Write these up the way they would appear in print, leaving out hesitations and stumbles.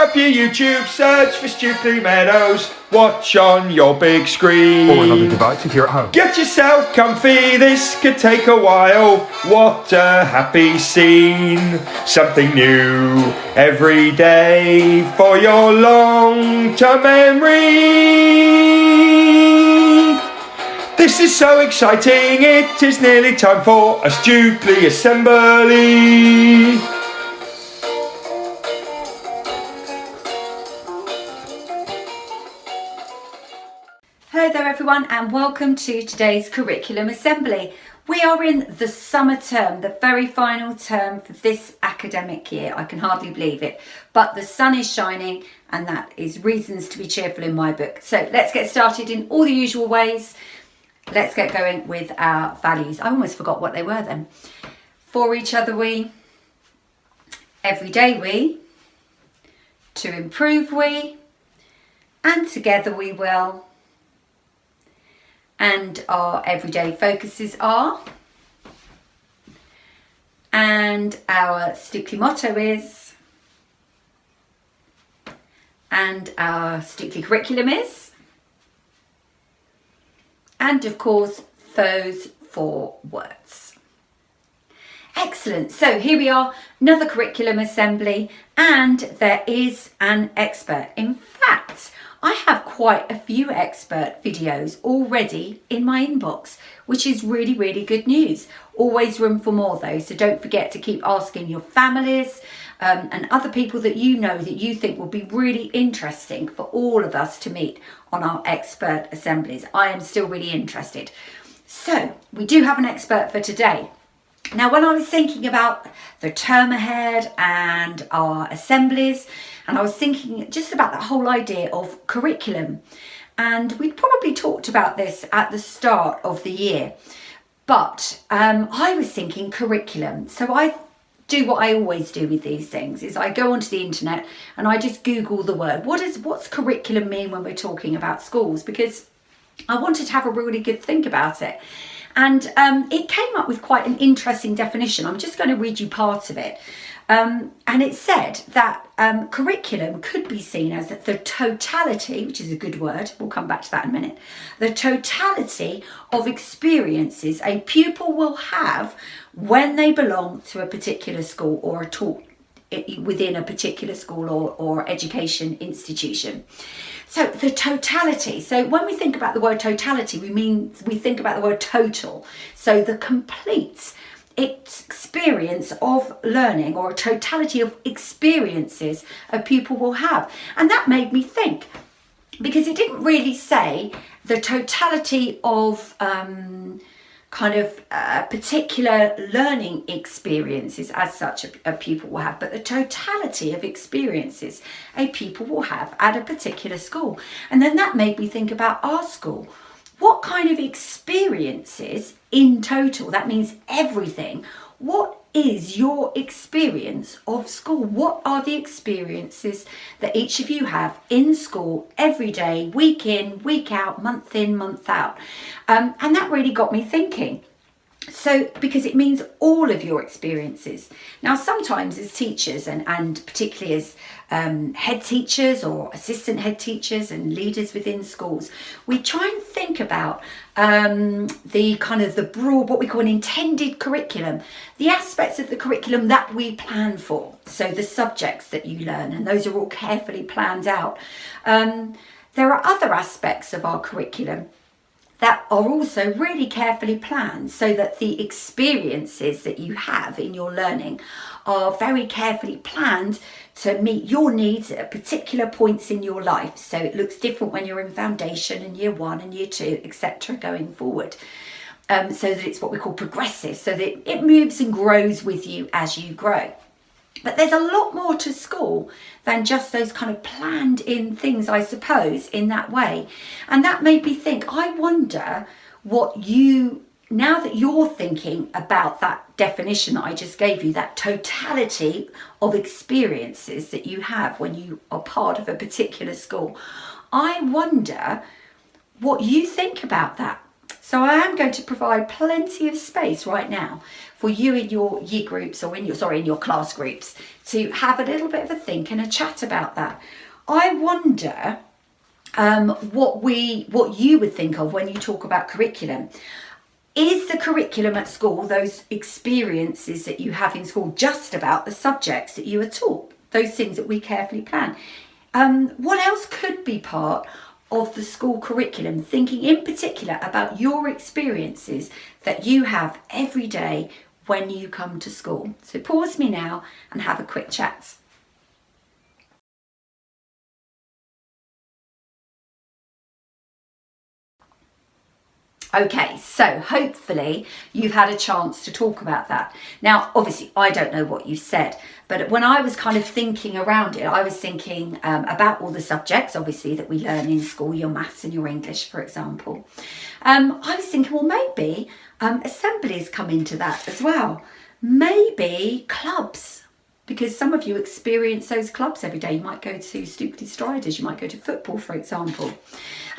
up your YouTube, search for Stukeley Meadows, watch on your big screen. Or another device if you're at home. Get yourself comfy, this could take a while. What a happy scene. Something new every day for your long-term memory. This is so exciting, it is nearly time for a Stukeley assembly. Hello there everyone, and welcome to today's curriculum assembly. We are in the summer term, the very final term for this academic year. I can hardly believe it, but the sun is shining and that is reasons to be cheerful in my book. So let's get started in all the usual ways. Let's get going with our values. I almost forgot what they were then. For each other we, every day we, to improve we, and together we will. And our everyday focuses are, and our Stukeley motto is, and our Stukeley curriculum is, and of course those 4 words. Excellent. So here we are, another curriculum assembly, and there is an expert. In fact, I have quite a few expert videos already in my inbox, which is really, really good news. Always room for more though, so don't forget to keep asking your families and other people that you know that you think will be really interesting for all of us to meet on our expert assemblies. I am still really interested. So we do have an expert for today. Now, when I was thinking about the term ahead and our assemblies, and I was thinking just about that whole idea of curriculum, and we'd probably talked about this at the start of the year, but I was thinking curriculum. So I do what I always do with these things, is I go onto the internet and I just Google the word. What's curriculum mean when we're talking about schools? Because I wanted to have a really good think about it. And it came up with quite an interesting definition. I'm just going to read you part of it. And it said that curriculum could be seen as the totality, which is a good word, we'll come back to that in a minute, the totality of experiences a pupil will have when they belong to a particular school or are taught within a particular school or education institution. So the totality. So when we think about the word totality, we think about the word total. So the complete experience of learning, or a totality of experiences a pupil will have. And that made me think, because it didn't really say the totality of particular learning experiences as such a pupil will have, but the totality of experiences a pupil will have at a particular school. And then that made me think about our school. What kind of experiences in total, that means everything, what is your experience of school? What are the experiences that each of you have in school every day, week in, week out, month in, month out? And that really got me thinking. So, because it means all of your experiences. Now, sometimes as teachers and particularly as head teachers or assistant head teachers and leaders within schools, we try and think about the broad, what we call an intended curriculum, the aspects of the curriculum that we plan for. So the subjects that you learn, and those are all carefully planned out. There are other aspects of our curriculum that are also really carefully planned, so that the experiences that you have in your learning are very carefully planned to meet your needs at particular points in your life. So it looks different when you're in foundation and year 1 and year 2, etc. going forward. So that it's what we call progressive, so that it moves and grows with you as you grow. But there's a lot more to school than just those kind of planned in things, I suppose, in that way. And that made me think, I wonder what you, now that you're thinking about that definition that I just gave you, that totality of experiences that you have when you are part of a particular school, I wonder what you think about that. So I am going to provide plenty of space right now for you in your year groups, or in your class groups, to have a little bit of a think and a chat about that. I wonder what you would think of when you talk about curriculum. Is the curriculum at school, those experiences that you have in school, just about the subjects that you are taught, those things that we carefully plan? What else could be part of the school curriculum, thinking in particular about your experiences that you have every day when you come to school? So pause me now and have a quick chat. Okay, so hopefully you've had a chance to talk about that. Now, obviously, I don't know what you said, but when I was kind of thinking around it, I was thinking about all the subjects, obviously, that we learn in school, your maths and your English, for example. I was thinking, well, maybe assemblies come into that as well. Maybe clubs, because some of you experience those clubs every day. You might go to Stukeley Striders, you might go to football, for example.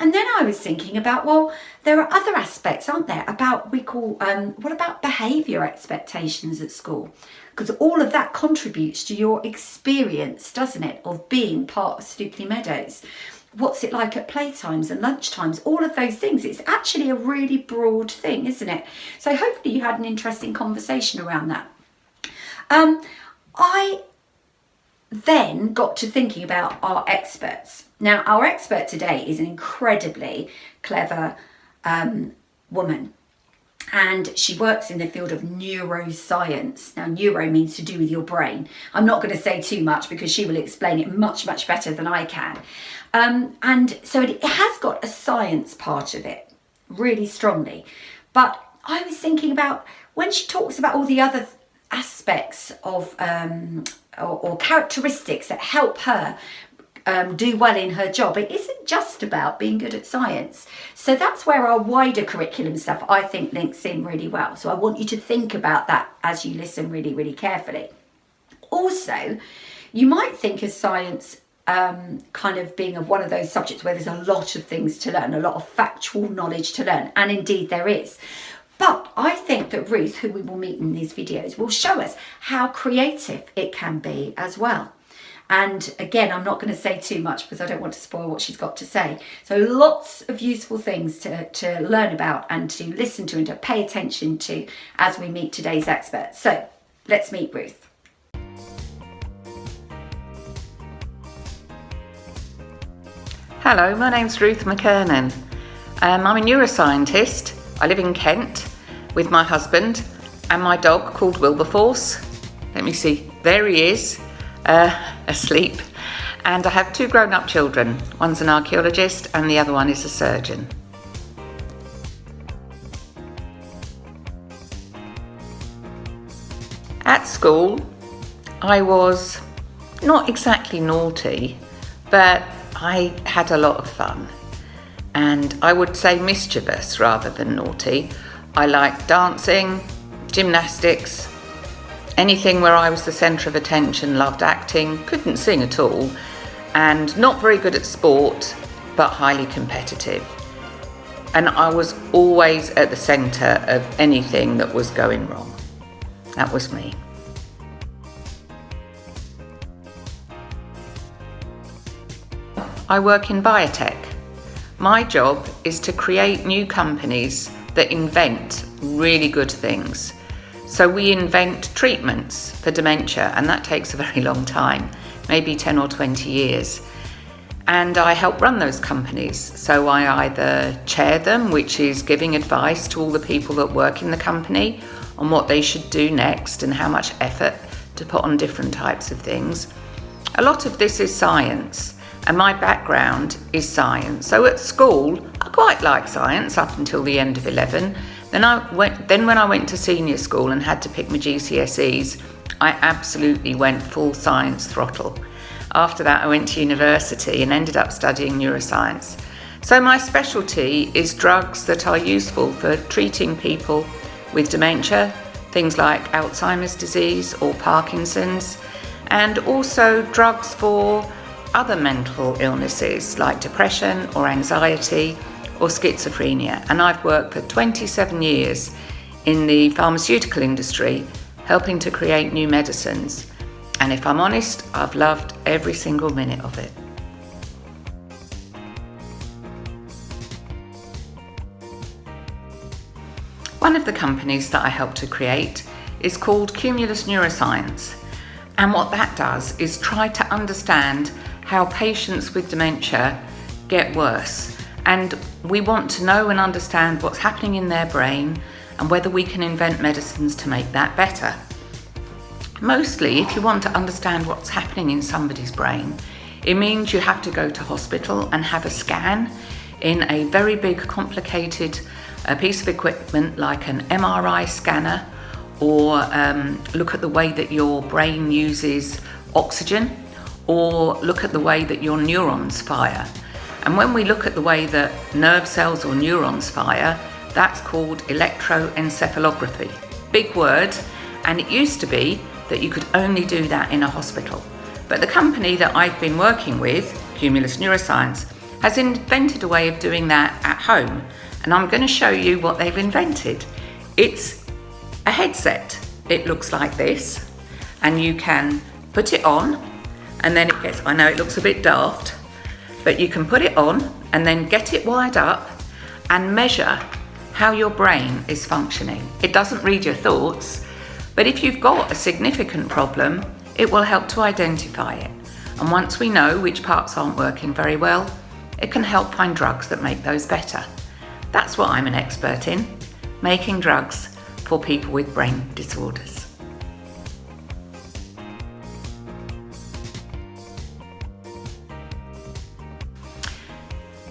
And then I was thinking about, well, there are other aspects, aren't there, about what about behaviour expectations at school? Because all of that contributes to your experience, doesn't it, of being part of Stukeley Meadows. What's it like at playtimes and lunchtimes? All of those things. It's actually a really broad thing, isn't it? So hopefully you had an interesting conversation around that. I then got to thinking about our experts. Now, our expert today is an incredibly clever woman, and she works in the field of neuroscience. Now, neuro means to do with your brain. I'm not going to say too much because she will explain it much, much better than I can. And so it has got a science part of it, really strongly. But I was thinking about when she talks about all the other aspects of or characteristics that help her do well in her job. It isn't just about being good at science. So that's where our wider curriculum stuff, I think, links in really well. So I want you to think about that as you listen really, really carefully. Also, you might think of science kind of being of one of those subjects where there's a lot of things to learn, a lot of factual knowledge to learn, and indeed there is. But I think that Ruth, who we will meet in these videos, will show us how creative it can be as well. And again, I'm not going to say too much because I don't want to spoil what she's got to say. So lots of useful things to learn about and to listen to and to pay attention to as we meet today's expert. So let's meet Ruth. Hello, my name's Ruth McKernan. I'm a neuroscientist. I live in Kent with my husband and my dog called Wilberforce. Let me see, there he is, asleep. And I have 2 grown-up children. One's an archaeologist and the other one is a surgeon. At school, I was not exactly naughty, but I had a lot of fun. And I would say mischievous rather than naughty. I liked dancing, gymnastics, anything where I was the centre of attention, loved acting, couldn't sing at all, and not very good at sport, but highly competitive. And I was always at the centre of anything that was going wrong. That was me. I work in biotech. My job is to create new companies that invent really good things. So we invent treatments for dementia, and that takes a very long time, maybe 10 or 20 years. And I help run those companies. So I either chair them, which is giving advice to all the people that work in the company on what they should do next and how much effort to put on different types of things. A lot of this is science. And my background is science. So at school, I quite liked science up until the end of 11. Then when I went to senior school and had to pick my GCSEs, I absolutely went full science throttle. After that, I went to university and ended up studying neuroscience. So my specialty is drugs that are useful for treating people with dementia, things like Alzheimer's disease or Parkinson's, and also drugs for other mental illnesses like depression or anxiety or schizophrenia, and I've worked for 27 years in the pharmaceutical industry helping to create new medicines, and if I'm honest, I've loved every single minute of it. One of the companies that I helped to create is called Cumulus Neuroscience, and what that does is try to understand how patients with dementia get worse, and we want to know and understand what's happening in their brain and whether we can invent medicines to make that better. Mostly, if you want to understand what's happening in somebody's brain, it means you have to go to hospital and have a scan in a very big, complicated piece of equipment like an MRI scanner, or look at the way that your brain uses oxygen, or look at the way that your neurons fire. And when we look at the way that nerve cells or neurons fire, that's called electroencephalography. Big word, and it used to be that you could only do that in a hospital. But the company that I've been working with, Cumulus Neuroscience, has invented a way of doing that at home, and I'm going to show you what they've invented. It's a headset. It looks like this, and you can put it on, and then it gets, I know it looks a bit daft, but you can put it on and then get it wired up and measure how your brain is functioning. It doesn't read your thoughts, but if you've got a significant problem, it will help to identify it. And once we know which parts aren't working very well, it can help find drugs that make those better. That's what I'm an expert in, making drugs for people with brain disorders.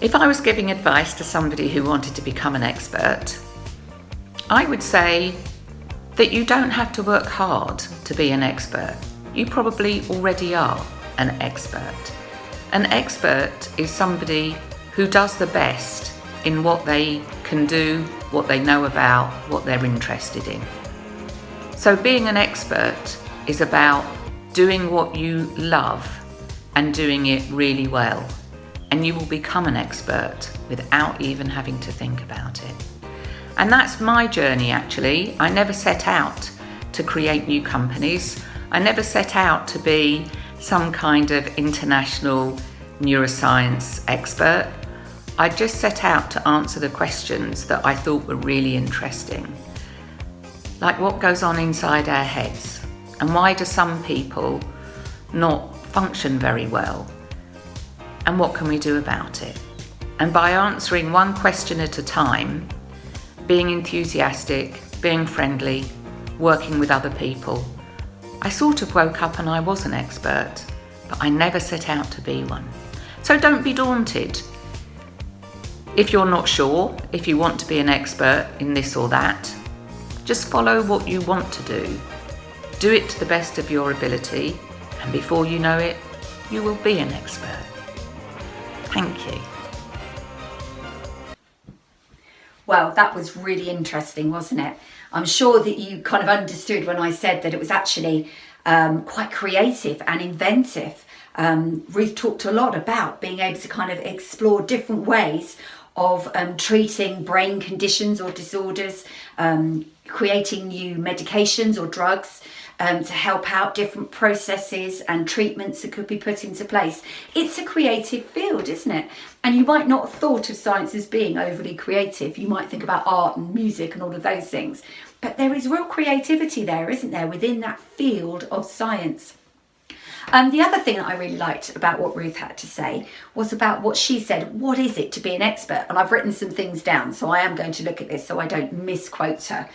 If I was giving advice to somebody who wanted to become an expert, I would say that you don't have to work hard to be an expert. You probably already are an expert. An expert is somebody who does the best in what they can do, what they know about, what they're interested in. So being an expert is about doing what you love and doing it really well. And you will become an expert without even having to think about it. And that's my journey, actually. I never set out to create new companies. I never set out to be some kind of international neuroscience expert. I just set out to answer the questions that I thought were really interesting. Like, what goes on inside our heads? And why do some people not function very well? And what can we do about it? And by answering one question at a time, being enthusiastic, being friendly, working with other people, I sort of woke up and I was an expert, but I never set out to be one. So don't be daunted. If you're not sure, if you want to be an expert in this or that, just follow what you want to do. Do it to the best of your ability, and before you know it, you will be an expert. Thank you. Well, that was really interesting, wasn't it? I'm sure that you kind of understood when I said that it was actually quite creative and inventive. Ruth talked a lot about being able to kind of explore different ways of treating brain conditions or disorders, creating new medications or drugs to help out different processes and treatments that could be put into place. It's a creative field, isn't it? And you might not have thought of science as being overly creative. You might think about art and music and all of those things. But there is real creativity there, isn't there, within that field of science. The other thing that I really liked about what Ruth had to say was about what she said, what is it to be an expert? And I've written some things down, so I am going to look at this so I don't misquote her.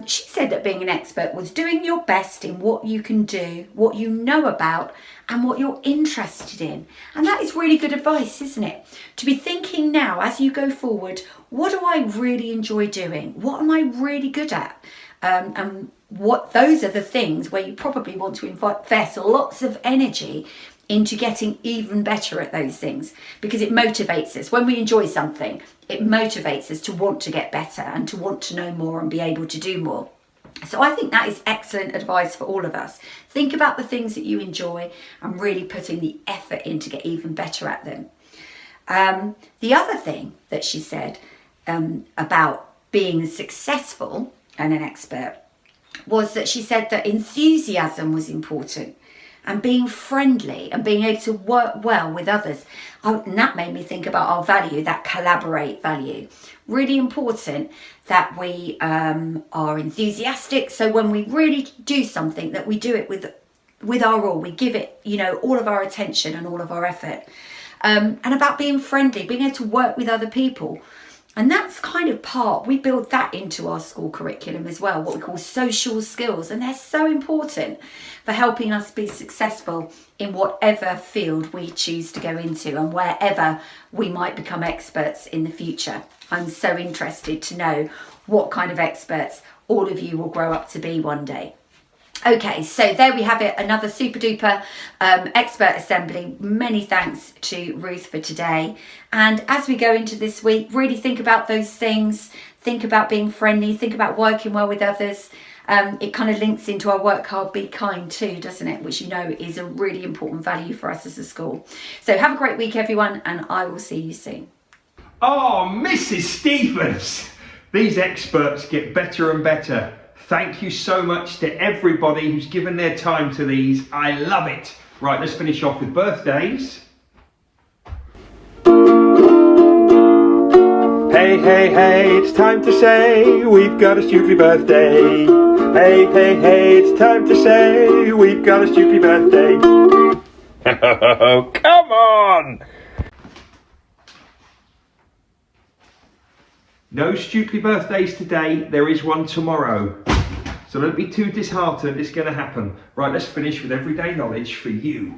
She said that being an expert was doing your best in what you can do, what you know about, and what you're interested in. And that is really good advice, isn't it? To be thinking now as you go forward, what do I really enjoy doing? What am I really good at? And what those are the things where you probably want to invest lots of energy into getting even better at those things, because it motivates us. When we enjoy something, it motivates us to want to get better and to want to know more and be able to do more. So I think that is excellent advice for all of us. Think about the things that you enjoy and really putting the effort in to get even better at them. The other thing that she said about being successful and an expert was that she said that enthusiasm was important, and being friendly and being able to work well with others. And that made me think about our value, that collaborate value. Really important that we are enthusiastic. So when we really do something, that we do it with our all. We give it, all of our attention and all of our effort. And about being friendly, being able to work with other people. And that's kind of we build that into our school curriculum as well, what we call social skills. And they're so important for helping us be successful in whatever field we choose to go into and wherever we might become experts in the future. I'm so interested to know what kind of experts all of you will grow up to be one day. Okay, so there we have it, another super duper expert assembly. Many thanks to Ruth for today. And as we go into this week, really think about those things. Think about being friendly, think about working well with others. It kind of links into our work hard, be kind too, doesn't it? Which is a really important value for us as a school. So have a great week, everyone, and I will see you soon. Oh, Mrs. Stephens, these experts get better and better. Thank you so much to everybody who's given their time to these. I love it. Right, let's finish off with birthdays. Hey, hey, hey, it's time to say we've got a Stukeley birthday. Hey, hey, hey, it's time to say we've got a Stukeley birthday. Oh, come on! No Stukeley birthdays today, there is one tomorrow. So don't be too disheartened, it's going to happen. Right, let's finish with everyday knowledge for you.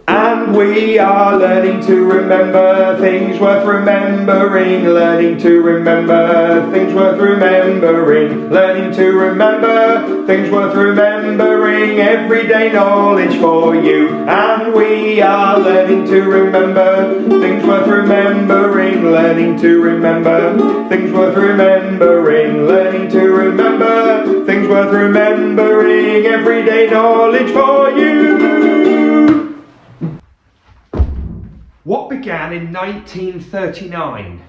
And we are learning to remember things worth remembering, learning to remember things worth remembering, learning to remember things worth remembering, everyday knowledge for you. And we are learning to remember things worth remembering, learning to remember things worth remembering, learning to remember things worth remembering, everyday knowledge for you. What began in 1939?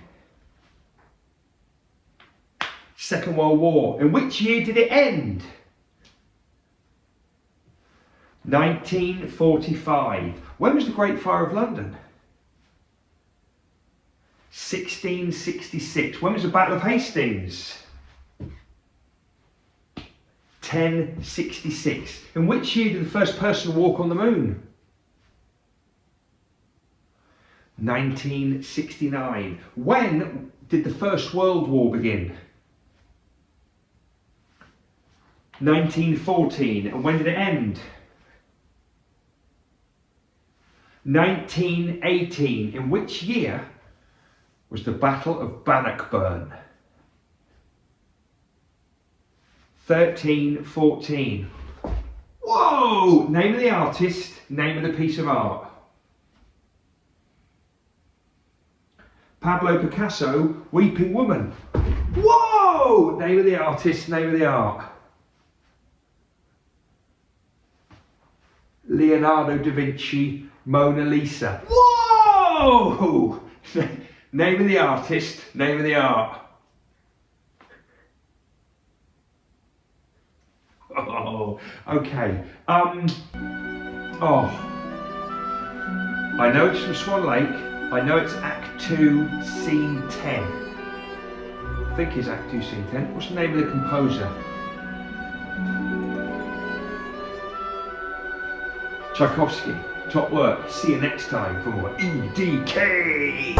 Second World War. In which year did it end? 1945. When was the Great Fire of London? 1666. When was the Battle of Hastings? 1066. In which year did the first person walk on the moon? 1969. When did the First World War begin? 1914. And when did it end? 1918. In which year was the Battle of Bannockburn? 1314. Whoa! Name of the artist, name of the piece of art. Pablo Picasso, Weeping Woman. Whoa! Name of the artist, name of the art. Leonardo da Vinci, Mona Lisa. Whoa! Name of the artist, name of the art. Oh, okay. I know it's from Swan Lake. I know it's Act 2, Scene 10. I think it's Act 2, Scene 10. What's the name of the composer? Tchaikovsky. Top work. See you next time for more EDK.